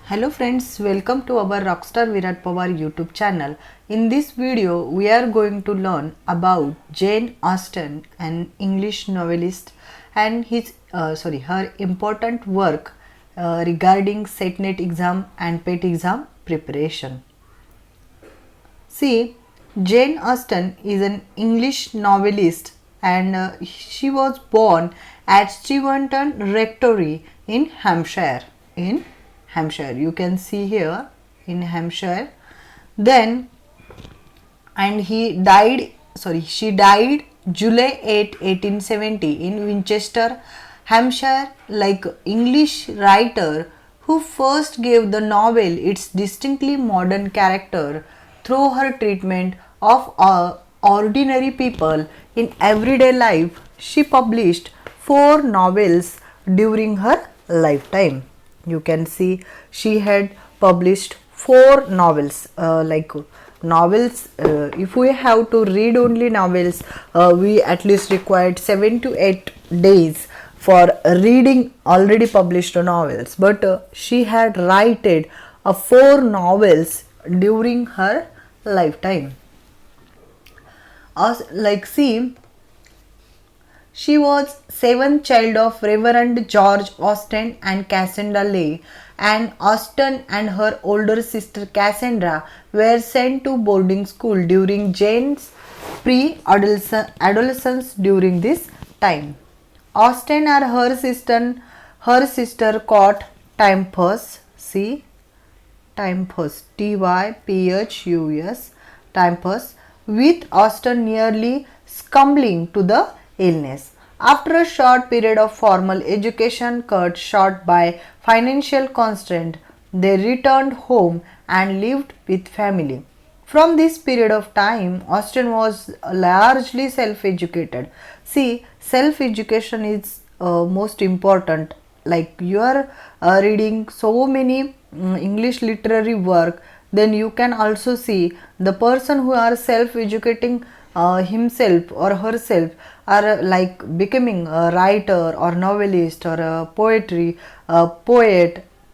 Hello friends, welcome to our Rockstar Virat Pawar YouTube channel. In this video, we are going to learn about Jane Austen, an English novelist, and her important work regarding SETNET exam and PET exam preparation. See, Jane Austen is an English novelist and she was born at Steventon Rectory in Hampshire. You can see here in Hampshire. Then, and she died July 8, 1870 in Winchester, Hampshire, like English writer who first gave the novel its distinctly modern character through her treatment of ordinary people in everyday life. She published 4 novels during her lifetime. You can see she had published 4 novels. If we have to read only novels, we at least required 7 to 8 days for reading already published novels. But she had written 4 novels during her lifetime. She was 7th child of Reverend George Austen and Cassandra Leigh, and Austen and her older sister Cassandra were sent to boarding school during Jane's pre-adolescence. During this time, Austen and her sister caught typhus. See, typhus, Typhus, typhus, with Austen nearly succumbing to the illness. After a short period of formal education cut short by financial constraint, they returned home and lived with family. From this period of time, Austen was largely self-educated. See, self-education is most important. Like you are reading so many English literary work, then you can also see the person who are self-educating himself or herself are like becoming a writer or novelist or a poet,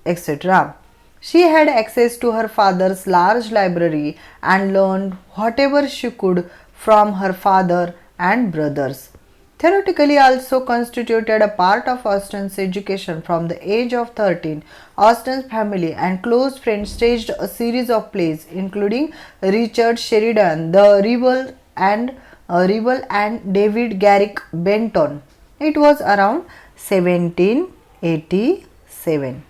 etc. She had access to her father's large library and learned whatever she could from her father and brothers. Theoretically also constituted a part of Austen's education. From the age of 13, Austen's family and close friends staged a series of plays including Richard Sheridan, The Rebel and David Garrick Benton. It was around 1787.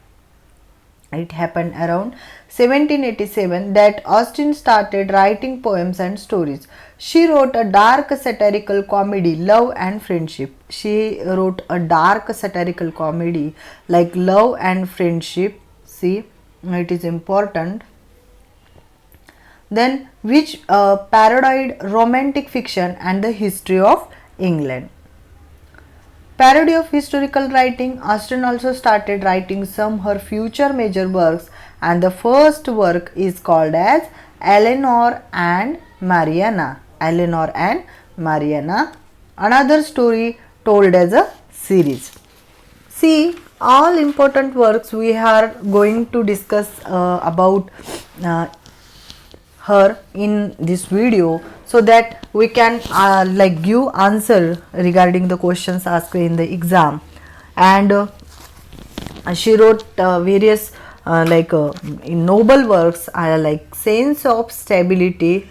It happened around 1787 that Austen started writing poems and stories. She wrote a dark satirical comedy, Love and Friendship. She wrote a dark satirical comedy like Love and Friendship. See, it is important. Then, which parodied romantic fiction and the history of England. Parody of historical writing. Austen also started writing some her future major works, and the first work is called as Eleanor and Mariana. Eleanor and Mariana, another story told as a series. See, all important works we are going to discuss about her in this video, so that we can give answer regarding the questions asked in the exam. And she wrote various noble works like Sense of Sensibility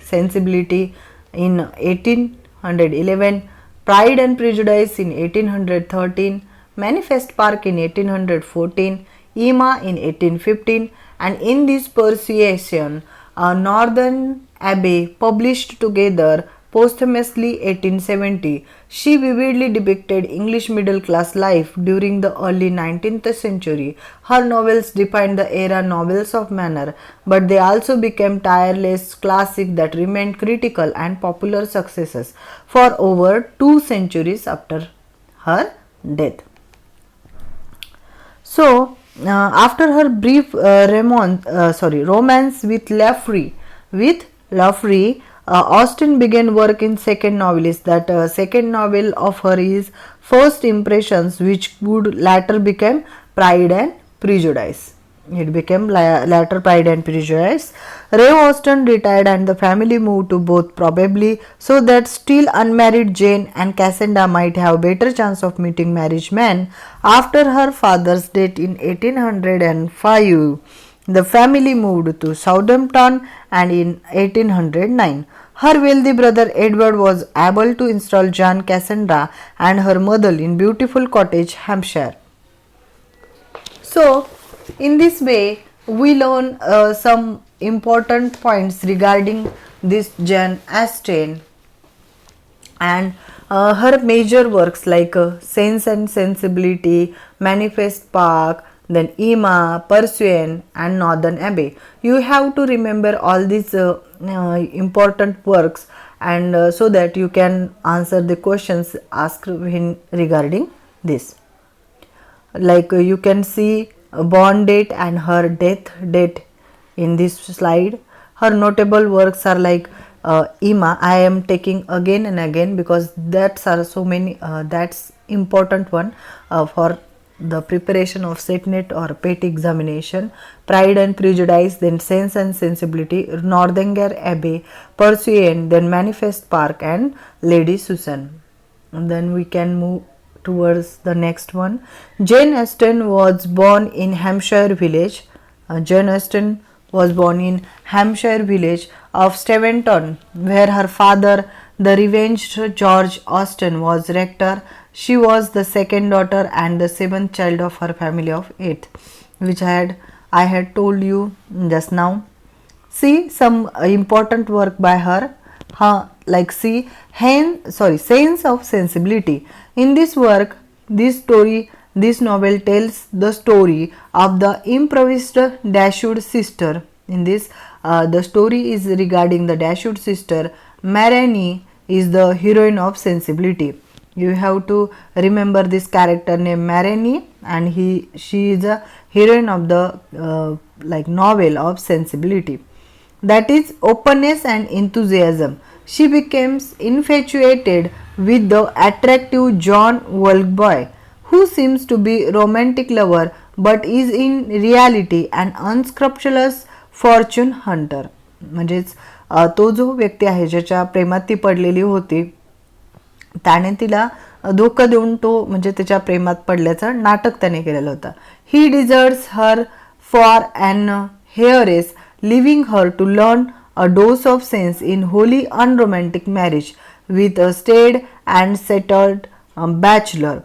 in 1811, Pride and Prejudice in 1813, Manifest Park in 1814, Emma in 1815, and in this Persuasion, Northern Abbey, published together posthumously 1870. She vividly depicted English middle class life during the early 19th century. Her novels defined the era novels of manner, but they also became tireless classics that remained critical and popular successes for over 2 centuries after her death. So, after her brief romance with Lafrey, Austen began work in second novelist. That second novel of her is First Impressions, which would later become Pride and Prejudice. It became later Pride and Prejudice. Ray Austen retired and the family moved to both, probably so that still unmarried Jane and Cassandra might have better chance of meeting marriage men. After her father's death in 1805, the family moved to Southampton and in 1809. Her wealthy brother Edward was able to install Jane Cassandra and her mother in beautiful cottage, Hampshire. So, in this way, we learn some important points regarding this Jane Austen and her major works like Sense and Sensibility, Manifest Park, then Emma, Pursuant, and Northern Abbey. You have to remember all these important works, and so that you can answer the questions asked regarding this. Like you can see born date and her death date in this slide. Her notable works are like Emma. I am taking again and again because that's are so many that's important one for the preparation of set or pet examination. Pride and Prejudice, then Sense and Sensibility, Northanger Abbey, Pursuant, then Manifest Park, and Lady Susan. And then we can move towards the next one. Jane Austen was born in Hampshire village. Jane Austen was born in Hampshire village of Steventon, where her father, the revenged George Austen, was rector. She was the second daughter and the seventh child of her family of 8, which I had told you just now. See some important work by her. Like see Sense of Sensibility. In this work, this novel tells the story of the improvised Dashwood sister. In this, the story is regarding the Dashwood sister. Marianne is the heroine of Sensibility. You have to remember this character named Marianne, and she is a heroine of the novel of Sensibility. That is openness and enthusiasm. She becomes infatuated with the attractive John Walkboy, who seems to be romantic lover but is in reality an unscrupulous fortune hunter. म्हणजेच तो जो व्यक्ती आहे ज्याच्या प्रेमात ती पडलेली होती त्याने तिला धोका देऊन तो म्हणजे त्याच्या प्रेमात पडल्याचं नाटक त्याने केलेलं होतं. He deserts her for an heiress, leaving her to learn a dose of sense in wholly unromantic marriage with a staid and settled bachelor.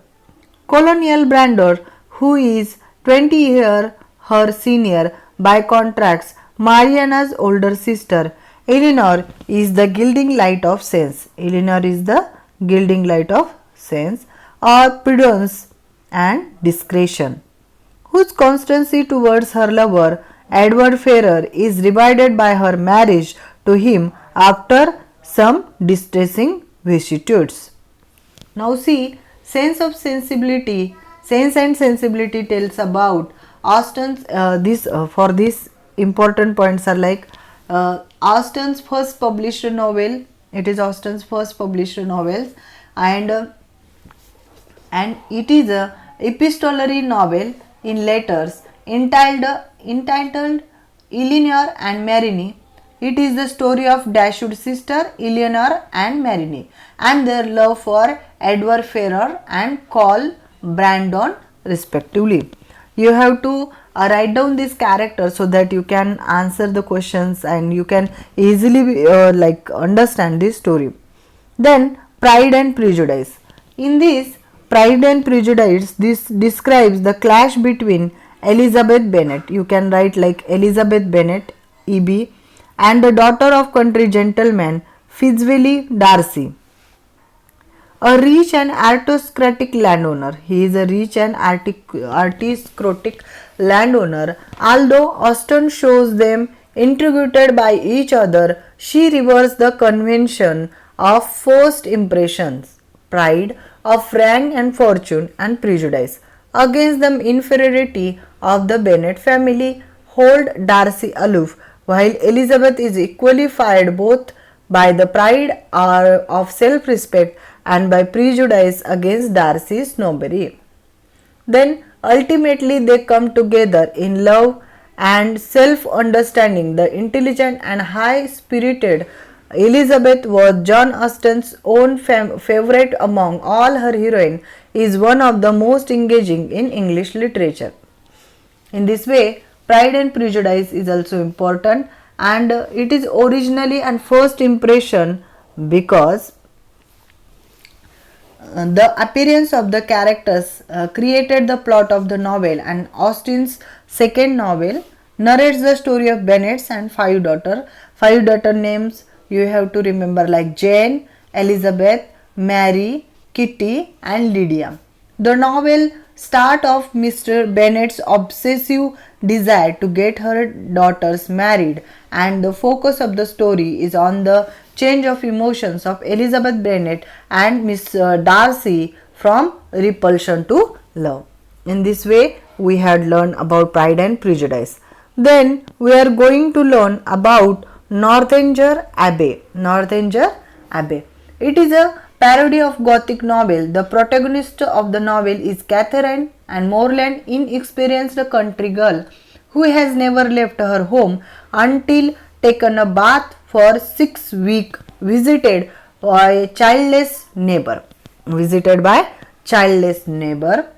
Colonel Brander, who is 20 years her senior by contracts, Mariana's older sister, Eleanor is the gilding light of sense. Eleanor is the gilding light of sense, or prudence and discretion, whose constancy towards her lover Edward Ferrer is rewarded by her marriage to him after some distressing vicissitudes. Now see, Sense of Sensibility, Sense and Sensibility tells about Austen's for these important points are like Austen's first published novel. It is Austen's first published novel, and it is a epistolary novel in letters entitled Eleanor and Marianne. It is the story of Dashwood's sister Eleanor and Marianne and their love for Edward Ferrer and Col Brandon respectively. You have to write down this character so that you can answer the questions and you can easily understand this story. Then Pride and Prejudice. In this Pride and Prejudice, this describes the clash between Elizabeth Bennet, you can write like Elizabeth Bennet, EB, and the daughter of country gentleman Fitzwillie Darcy, a rich and aristocratic landowner. He is a rich and aristocratic landowner. Although Austen shows them intrigued by each other, she reverses the convention of first impressions, pride of rank and fortune, and prejudice against the inferiority of the Bennet family hold Darcy aloof, while Elizabeth is equally fired both by the pride of self-respect and by prejudice against Darcy's snobbery. Then ultimately they come together in love and self-understanding. The intelligent and high-spirited Elizabeth was Jane Austen's own favorite among all her heroines, is one of the most engaging in English literature. In this way, Pride and Prejudice is also important, and it is originally and first impression because the appearance of the characters created the plot of the novel, and Austen's second novel narrates the story of Bennet's and five daughter. Five daughter names you have to remember, like Jane, Elizabeth, Mary, Kitty and Lydia. The novel start of Mr. Bennet's obsessive desire to get her daughters married, and the focus of the story is on the change of emotions of Elizabeth Bennet and Miss Darcy from repulsion to love. In this way, we had learned about Pride and Prejudice. Then we are going to learn about Northanger Abbey. Northanger Abbey. It is a parody of Gothic novel. The protagonist of the novel is Catherine and Morland, inexperienced country girl who has never left her home until taken a bath for 6 weeks, visited by childless neighbor. Visited by childless neighbor,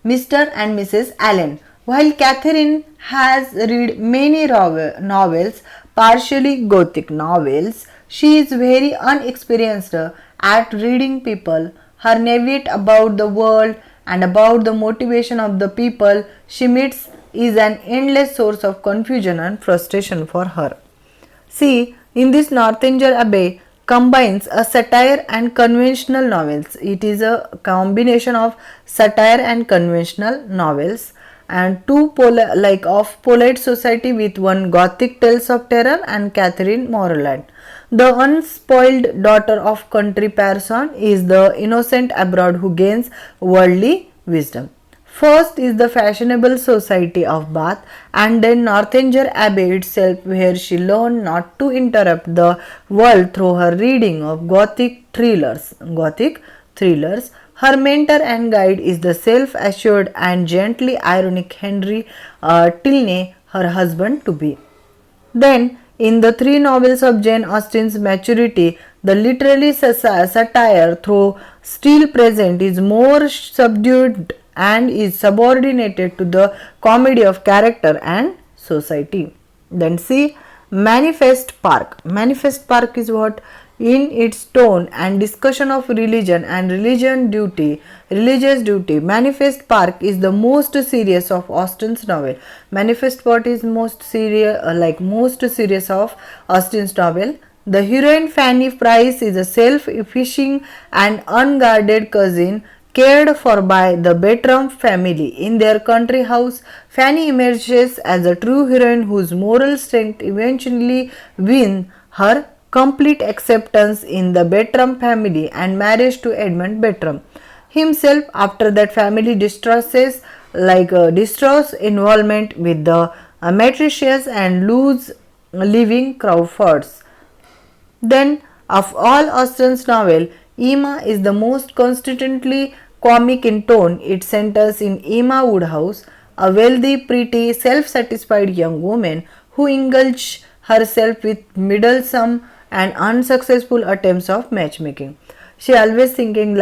Mr. and Mrs. Allen. While Catherine has read many novels, partially Gothic novels, she is very unexperienced at reading people. Her knowledge about the world and about the motivation of the people she meets is an endless source of confusion and frustration for her. See, in this Northanger Abbey combines a satire and conventional novels. It is a combination of satire and conventional novels, and two of polite society with one Gothic tales of terror and Catherine Morland. The unspoiled daughter of country person is the innocent abroad who gains worldly wisdom. First is the fashionable society of Bath, and then Northanger Abbey itself, where she learned not to interrupt the world through her reading of Gothic thrillers. Her mentor and guide is the self-assured and gently ironic Henry Tilney, her husband to be. Then, in the three novels of Jane Austen's maturity, the literary satire, though still present, is more subdued and is subordinated to the comedy of character and society. Then see Manifest Park. Manifest Park is what? In its tone and discussion of religion and religious duty, Manifest Park is the most serious of Austen's novel. Manifest Park is most serious of Austen's novel. The heroine Fanny Price is a self-effacing and unguarded cousin cared for by the Bertram family. In their country house, Fanny emerges as a true heroine whose moral strength eventually wins her complete acceptance in the Bertram family and marriage to Edmund Bertram himself. After that, family distrust involvement with the meretricious and living Crawfords. Then, of all Austen's novel, Emma is the most consistently comic in tone. It centers in Emma Woodhouse, a wealthy, pretty, self-satisfied young woman who indulges herself with meddlesome and unsuccessful attempts of matchmaking. She always thinking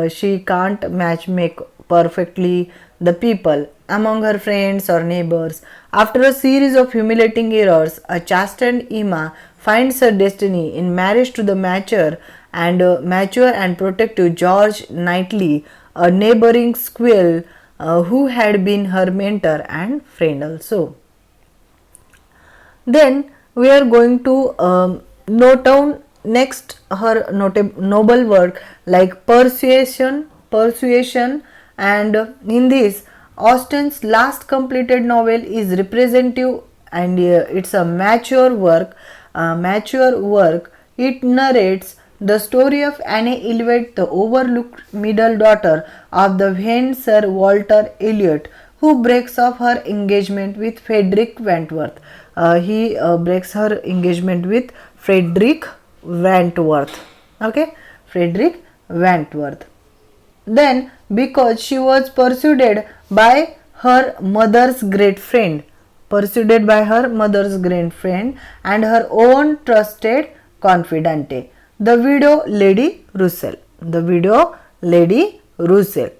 she can't matchmake perfectly the people among her friends or neighbors. After a series of humiliating errors, a chastened Emma finds her destiny in marriage to the mature and protective George Knightley, a neighboring squirrel who had been her mentor and friend also. Then we are going to note down next her noble work like Persuasion, and in this Austen's last completed novel is representative, and it's a mature work. It narrates the story of Anne Elliot, the overlooked middle daughter of the then Sir Walter Elliot, who breaks off her engagement with Frederick Wentworth. He breaks her engagement with Frederick Wentworth. Okay, Frederick Wentworth. Then, because she was persuaded by her mother's great friend, persuaded by her mother's great friend and her own trusted confidante, the widow Lady Russell. The widow Lady Russell.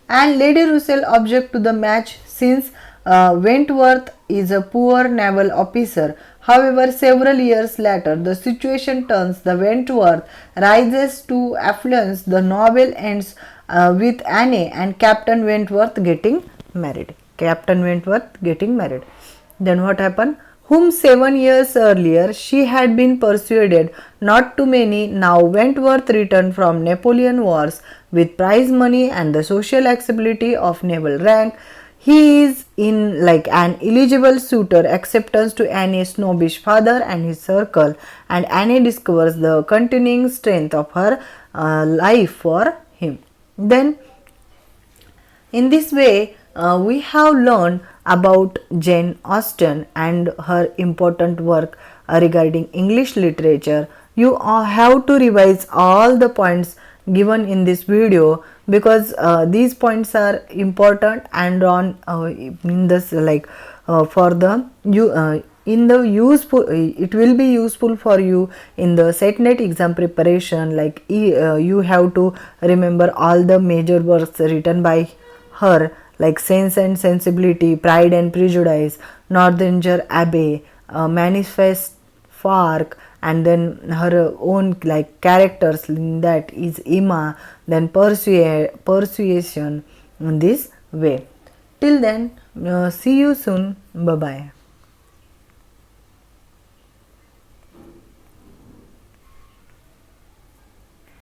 And Lady Russell object to the match since Wentworth is a poor naval officer. However, several years later, the situation turns. The Wentworth rises to affluence. The novel ends with Anne and Captain Wentworth getting married. Captain Wentworth getting married. Then what happened? Whom 7 years earlier she had been persuaded not too many. Now Wentworth returned from Napoleon Wars with prize money and the social acceptability of naval rank. He is in like an eligible suitor acceptance to Anne's snobbish father and his circle, and Anne discovers the continuing strength of her life for him. Then in this way, we have learned about Jane Austen and her important work regarding English literature. You have to revise all the points given in this video because these points are important and on in this for the you in the useful it will be useful for you in the setnet exam preparation. You have to remember all the major works written by her like Sense and Sensibility, Pride and Prejudice, Northanger Abbey, Manifest Fark, and then her own like characters, that is Emma, then Persuasion, in this way. Till then, see you soon. Bye bye.